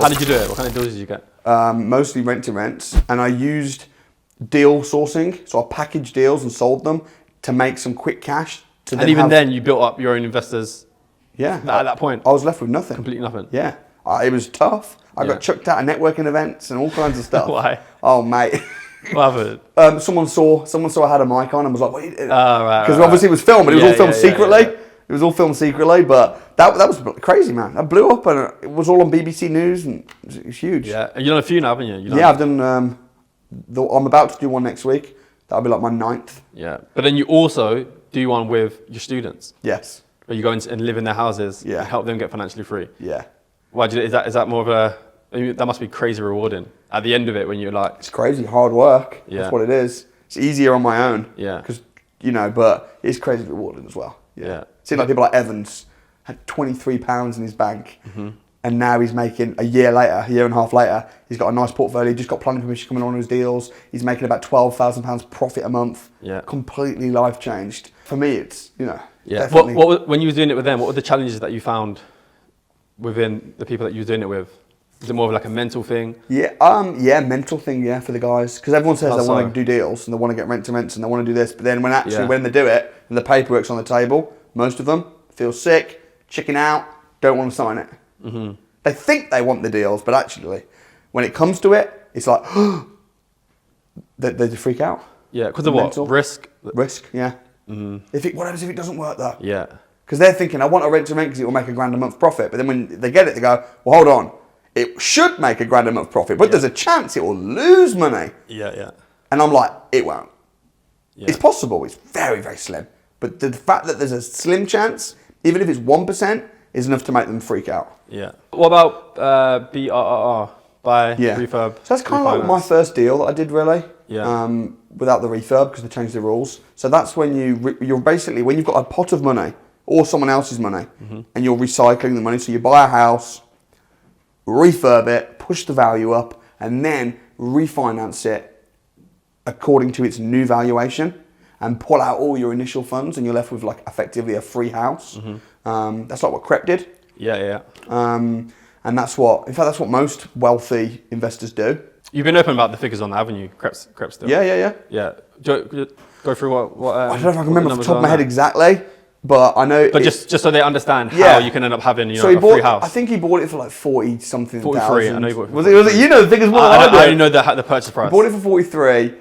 How did you do it? What kind of deals did you get? Mostly rent to rents, and I used deal sourcing, so I packaged deals and sold them to make some quick cash. And even then, you built up your own investors. Yeah. At that point, I was left with nothing. Completely nothing. Yeah. It was tough. I got chucked out of networking events and all kinds of stuff. Why? Oh, mate. What happened? Someone saw I had a mic on and was like, "What?" Right. Because obviously it was filmed, and it was all filmed secretly. Yeah. It was all filmed secretly, but that was crazy, man. That blew up, and it was all on BBC News, and it was huge. Yeah, and you've done a few now, haven't you? Yeah, I've done. I'm about to do one next week. That'll be like my 9th. Yeah, but then you also do one with your students. Yes. Where you go and live in their houses. Yeah. And help them get financially free. Yeah. Why do you, is that more of a? I mean, that must be crazy rewarding at the end of it when you're like. It's crazy hard work. Yeah. That's what it is. It's easier on my own. Yeah. Because but it's crazy rewarding as well. Yeah. See, like people like Evans had £23 in his bank, and now he's making a year and a half later, he's got a nice portfolio. He's just got planning permission coming on his deals. He's making about £12,000 profit a month. Yeah. Completely life changed. For me, it's Yeah. definitely. When you were doing it with them, what were the challenges that you found within the people that you were doing it with? Is it more of like a mental thing? Yeah, mental thing, for the guys. Because everyone says they want to do deals and they want to get rent to rents and they want to do this, but then when they do it and the paperwork's on the table, most of them feel sick, chicken out, don't want to sign it. Mm-hmm. They think they want the deals, but actually, when it comes to it, it's like, they just freak out. Yeah, because of what? Risk? Risk, yeah. Mm-hmm. What happens if it doesn't work though? Yeah. Because they're thinking, I want a rent to rent because it will make £1,000 a month profit. But then when they get it, they go, well, hold on. It should make £1,000 a month profit, but there's a chance it will lose money. Yeah. And I'm like, it won't. Yeah. It's possible. It's very, very slim. But the fact that there's a slim chance, even if it's 1%, is enough to make them freak out. Yeah. What about BRRR? Buy, refurb, So that's kind of like my first deal that I did, really. Yeah. Without the refurb, because they changed the rules. So that's when you're basically, when you've got a pot of money or someone else's money, and you're recycling the money. So you buy a house, refurb it, push the value up, and then refinance it according to its new valuation, and pull out all your initial funds, and you're left with like effectively a free house. That's like what Crep did. Yeah. And that's what most wealthy investors do. You've been open about the figures on the Avenue, Crep's still. Yeah. Yeah. Go through what I don't know if I can remember off the top of my head exactly, but I know. But just so they understand how you can end up having a free house. I think he bought it for like 40 something. 43. I know he bought it. Was it? You know the figures more than I do. I only know the purchase price. He bought it for 43.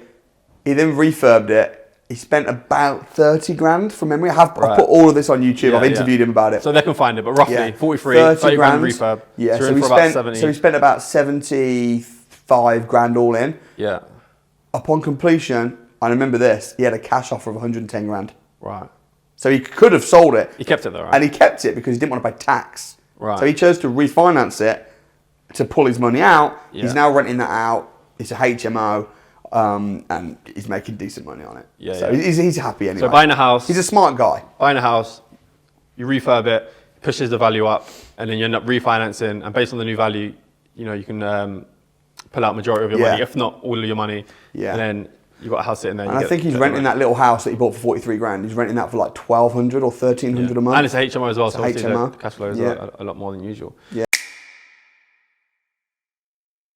He then refurbed it. He spent about 30 grand from memory. I put all of this on YouTube. I've interviewed him about it. So they can find it, but roughly 43, 30 grand refurb. Yeah, so he spent about 75 grand all in. Yeah. Upon completion, I remember this, he had a cash offer of 110 grand. Right. So he could have sold it. He kept it though, right? And he kept it because he didn't want to pay tax. Right. So he chose to refinance it to pull his money out. Yeah. He's now renting that out. It's a HMO. And he's making decent money on it. Yeah. So he's happy anyway. So buying a house. He's a smart guy. Buying a house, you refurb it, pushes the value up, and then you end up refinancing. And based on the new value, you can pull out majority of your money, if not all of your money. Yeah. And then you've got a house sitting there. And I think he's renting that little house that he bought for 43 grand. He's renting that for like 1,200 or 1,300 a month. And it's a HMO as well, so it's obviously the cash flow is a lot more than usual. Yeah.